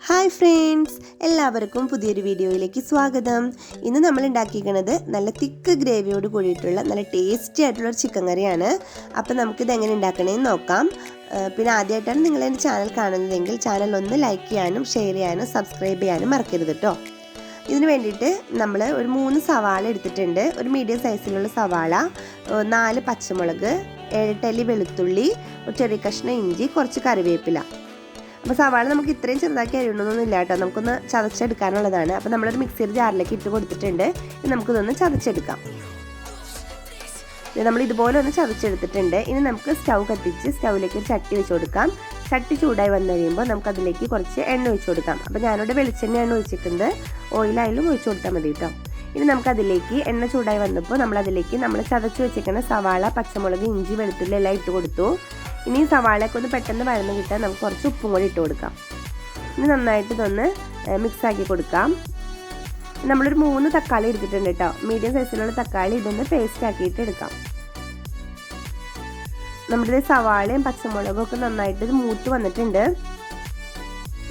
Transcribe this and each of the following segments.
Hi friends, എല്ലാവർക്കും പുതിയൊരു വീഡിയോയിലേക്ക് സ്വാഗതം. ഇന്ന് നമ്മൾ ഉണ്ടാക്കിയിരിക്കുന്നത് നല്ല തിക്ക് ഗ്രേവിയോട് കൂടിയിട്ടുള്ള നല്ല ടേസ്റ്റി ആയിട്ടുള്ളൊരു ചിക്കൻ കറിയാണ്. അപ്പോൾ നമുക്കിത് എങ്ങനെ ഉണ്ടാക്കണമെന്ന് നോക്കാം. പിന്നെ ആദ്യമായിട്ടാണ് നിങ്ങൾ എൻ്റെ ചാനൽ കാണുന്നതെങ്കിൽ ചാനൽ ഒന്ന് ലൈക്ക് ചെയ്യാനും ഷെയർ ചെയ്യാനും സബ്സ്ക്രൈബ് ചെയ്യാനും മറക്കരുത് കേട്ടോ. ഇതിന് വേണ്ടിയിട്ട് നമ്മൾ ഒരു 3 സവാള എടുത്തിട്ടുണ്ട്. ഒരു മീഡിയം സൈസിലുള്ള സവാള, 4 പച്ചമുളക്, 7 അല്ലി വെളുത്തുള്ളി, ഒരു ചെറിയ കഷ്ണം ഇഞ്ചി, കുറച്ച് കറിവേപ്പില. അപ്പോൾ സവാള നമുക്ക് ഇത്രയും ചെറുതാക്കി അരിയണമെന്നൊന്നും ഇല്ല കേട്ടോ, നമുക്കൊന്ന് ചതച്ചെടുക്കാനുള്ളതാണ്. അപ്പോൾ നമ്മളൊരു മിക്സിയുടെ ജാറിലേക്ക് ഇട്ട് കൊടുത്തിട്ടുണ്ട്. ഇനി നമുക്കിതൊന്ന് ചതച്ചെടുക്കാം. നമ്മൾ ഇതുപോലെ ഒന്ന് ചതച്ചെടുത്തിട്ടുണ്ട്. ഇനി നമുക്ക് സ്റ്റൗ കത്തിച്ച് സ്റ്റൗവിലേക്ക് ഒരു ചട്ടി വെച്ച് കൊടുക്കാം. ചട്ടി ചൂടായി വന്നു കഴിയുമ്പോൾ നമുക്കതിലേക്ക് കുറച്ച് എണ്ണ ഒഴിച്ച് കൊടുക്കാം. അപ്പോൾ ഞാനിവിടെ വെളിച്ചെണ്ണയാണ് ഒഴിച്ചിട്ടുണ്ട്, ഓയിലായാലും ഒഴിച്ച് കൊടുത്താൽ മതി കേട്ടോ. ഇനി നമുക്കതിലേക്ക് എണ്ണ ചൂടായി വന്നപ്പോൾ നമ്മളതിലേക്ക് നമ്മൾ ചതച്ച് വെച്ചിരിക്കുന്ന സവാള, പച്ചമുളക്, ഇഞ്ചി, വെളുത്തുള്ളി എല്ലാം ഇട്ട് കൊടുത്തു. ഇനി സവാളയൊക്കെ ഒന്ന് പെട്ടെന്ന് വഴന്ന് കിട്ടാൻ നമുക്ക് കുറച്ച് ഉപ്പും കൂടി ഇട്ട് കൊടുക്കാം. ഇനി നന്നായിട്ട് ഇതൊന്ന് മിക്സാക്കി കൊടുക്കാം. നമ്മളൊരു 3 തക്കാളി എടുത്തിട്ടുണ്ട് കേട്ടോ, മീഡിയം സൈസിലുള്ള തക്കാളി. ഇതൊന്ന് പേസ്റ്റ് ആക്കിയിട്ട് എടുക്കാം. നമ്മുടെ സവാളയും പച്ചമുളകും ഒക്കെ നന്നായിട്ട് ഇത് മൂത്ത് വന്നിട്ടുണ്ട്.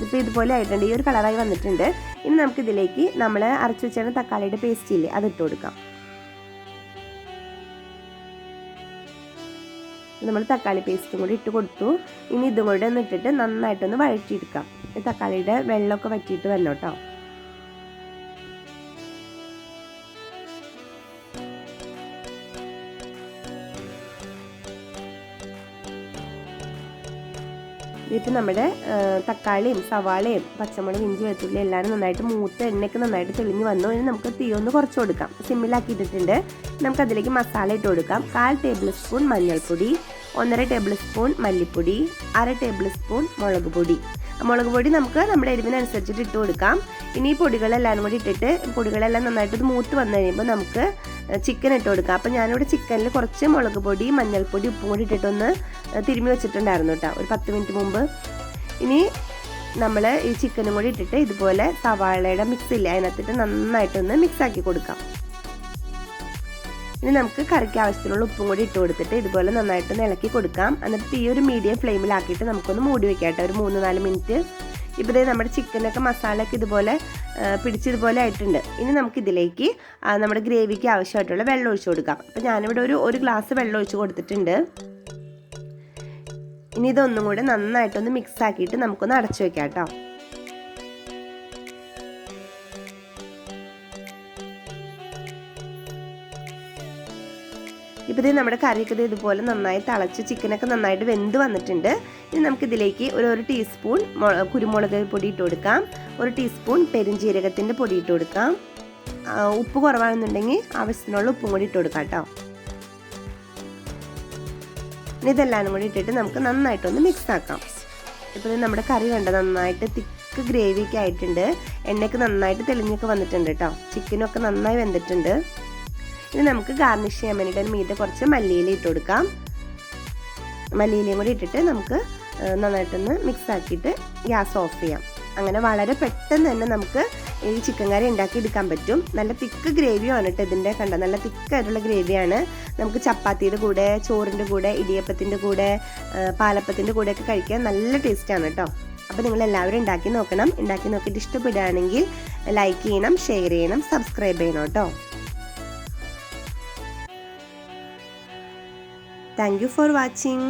ഇപ്പോൾ ഇതുപോലെ ആയിട്ടുണ്ട്, ഈ ഒരു കളറായി വന്നിട്ടുണ്ട്. ഇനി നമുക്കിതിലേക്ക് നമ്മൾ അരച്ചു വെച്ചാൽ തക്കാളിയുടെ പേസ്റ്റ് ഇല്ലേ, അതിട്ട് കൊടുക്കാം. നമ്മൾ തക്കാളി പേസ്റ്റും കൂടി ഇട്ട് കൊടുത്തു. ഇനി ഇതും കൂടെ ഒന്ന് ഇട്ടിട്ട് നന്നായിട്ടൊന്ന് വഴറ്റിയെടുക്കാം. തക്കാളിയുടെ വെള്ളമൊക്കെ വറ്റിയിട്ട് വരണം കേട്ടോ. ഇപ്പം നമ്മുടെ തക്കാളിയും സവാളയും പച്ചമുളക്, ഇഞ്ചി, വെളുത്തുള്ളി എല്ലാവരും നന്നായിട്ട് മൂത്ത് എണ്ണയൊക്കെ നന്നായിട്ട് തെളിഞ്ഞ് വന്നു. ഇനി നമുക്ക് തീ ഒന്ന് കുറച്ച് കൊടുക്കാം. സിമ്മിലാക്കിയിട്ടിട്ടുണ്ട്. നമുക്കതിലേക്ക് മസാല ഇട്ട് കൊടുക്കാം. 1/4 ടേബിൾ സ്പൂൺ മഞ്ഞൾപ്പൊടി, 1.5 ടേബിൾ സ്പൂൺ മല്ലിപ്പൊടി, 1/2 ടേബിൾ സ്പൂൺ മുളക് പൊടി. മുളക് പൊടി നമുക്ക് നമ്മുടെ എരിവിനനുസരിച്ചിട്ട് ഇട്ട് കൊടുക്കാം. ഇനി ഈ പൊടികളെല്ലാം കൂടി ഇട്ടിട്ട് പൊടികളെല്ലാം നന്നായിട്ട് മൂത്ത് വന്നു കഴിയുമ്പോൾ നമുക്ക് ചിക്കൻ ഇട്ട് കൊടുക്കാം. അപ്പോൾ ഞാനിവിടെ ചിക്കനിൽ കുറച്ച് മുളക് പൊടി, മഞ്ഞൾപ്പൊടി, ഉപ്പും കൂടി ഇട്ടിട്ടൊന്ന് തിരുമ്മി വെച്ചിട്ടുണ്ടായിരുന്നു കേട്ടോ, ഒരു 10 മിനിറ്റ് മുമ്പ്. ഇനി നമ്മൾ ഈ ചിക്കനും കൂടി ഇട്ടിട്ട് ഇതുപോലെ സവാളയുടെ മിക്സ് ഇല്ല അതിനകത്തിട്ട് നന്നായിട്ടൊന്ന് മിക്സാക്കി കൊടുക്കാം. ഇനി നമുക്ക് കറിക്ക് ആവശ്യത്തിനുള്ള ഉപ്പും കൂടി ഇട്ട് കൊടുത്തിട്ട് ഇതുപോലെ നന്നായിട്ടൊന്ന് ഇളക്കി കൊടുക്കാം. എന്നിട്ട് ഈ ഒരു മീഡിയം ഫ്ലെയിമിലാക്കിയിട്ട് നമുക്കൊന്ന് മൂടി വെക്കാം കേട്ടോ, ഒരു 3-4 മിനിറ്റ്. ഇപ്പോൾ നമ്മുടെ ചിക്കനൊക്കെ മസാലയൊക്കെ ഇതുപോലെ പിടിച്ചതുപോലെ ആയിട്ടുണ്ട്. ഇനി നമുക്കിതിലേക്ക് നമ്മുടെ ഗ്രേവിക്ക് ആവശ്യമായിട്ടുള്ള വെള്ളം ഒഴിച്ച് കൊടുക്കാം. അപ്പോൾ ഞാനിവിടെ ഒരു ഗ്ലാസ് വെള്ളം ഒഴിച്ച് കൊടുത്തിട്ടുണ്ട്. ഇനി ഇതൊന്നും കൂടെ നന്നായിട്ടൊന്ന് മിക്സ് ആക്കിയിട്ട് നമുക്കൊന്ന് അടച്ചു വെക്കാം കേട്ടോ. ഇപ്പോൾ നമ്മുടെ കറിയൊക്കെ ഇതുപോലെ നന്നായി തിളച്ച് ചിക്കനൊക്കെ നന്നായിട്ട് വെന്ത് വന്നിട്ടുണ്ട്. ഇനി നമുക്കിതിലേക്ക് ഒരു ടീസ്പൂൺ കുരുമുളക് പൊടി ഇട്ട് കൊടുക്കാം, 1 ടീസ്പൂൺ പെരുംജീരകത്തിൻ്റെ പൊടി ഇട്ട് കൊടുക്കാം. ഉപ്പ് കുറവാണെന്നുണ്ടെങ്കിൽ ആവശ്യത്തിനുള്ള ഉപ്പും കൂടി ഇട്ട് കൊടുക്കാം കേട്ടോ. ഇനി ഇതെല്ലാം കൂടി ഇട്ടിട്ട് നമുക്ക് നന്നായിട്ടൊന്ന് മിക്സ് ആക്കാം. ഇപ്പോൾ നമ്മുടെ കറി കണ്ട നന്നായിട്ട് തിക്ക് ഗ്രേവിയൊക്കെ ആയിട്ടുണ്ട്. എണ്ണയൊക്കെ നന്നായിട്ട് തെളിഞ്ഞൊക്കെ വന്നിട്ടുണ്ട് കേട്ടോ. ചിക്കനൊക്കെ നന്നായി വെന്തിട്ടുണ്ട്. ഇനി നമുക്ക് ഗാർണിഷ് ചെയ്യാൻ വേണ്ടിയിട്ട് മീതെ കുറച്ച് മല്ലിയില ഇട്ട് കൊടുക്കാം. മല്ലിയിലയും കൂടി ഇട്ടിട്ട് നമുക്ക് നന്നായിട്ടൊന്ന് മിക്സ് ആക്കിയിട്ട് ഗ്യാസ് ഓഫ് ചെയ്യാം. അങ്ങനെ വളരെ പെട്ടെന്ന് തന്നെ നമുക്ക് ഈ ചിക്കൻ കറി ഉണ്ടാക്കി എടുക്കാൻ പറ്റും. നല്ല തിക്ക് ഗ്രേവിയാണ് കേട്ടോ ഇതിൻ്റെ, കണ്ട നല്ല തിക്കായിട്ടുള്ള ഗ്രേവിയാണ്. നമുക്ക് ചപ്പാത്തിയുടെ കൂടെ, ചോറിൻ്റെ കൂടെ, ഇടിയപ്പത്തിൻ്റെ കൂടെ, പാലപ്പത്തിൻ്റെ കൂടെയൊക്കെ കഴിക്കാൻ നല്ല ടേസ്റ്റാണ് കേട്ടോ. അപ്പോൾ നിങ്ങളെല്ലാവരും ഉണ്ടാക്കി നോക്കണം. ഉണ്ടാക്കി നോക്കിയിട്ട് ഇഷ്ടപ്പെടുകയാണെങ്കിൽ ലൈക്ക് ചെയ്യണം, ഷെയർ ചെയ്യണം, സബ്സ്ക്രൈബ് ചെയ്യണം കേട്ടോ. Thank you for watching.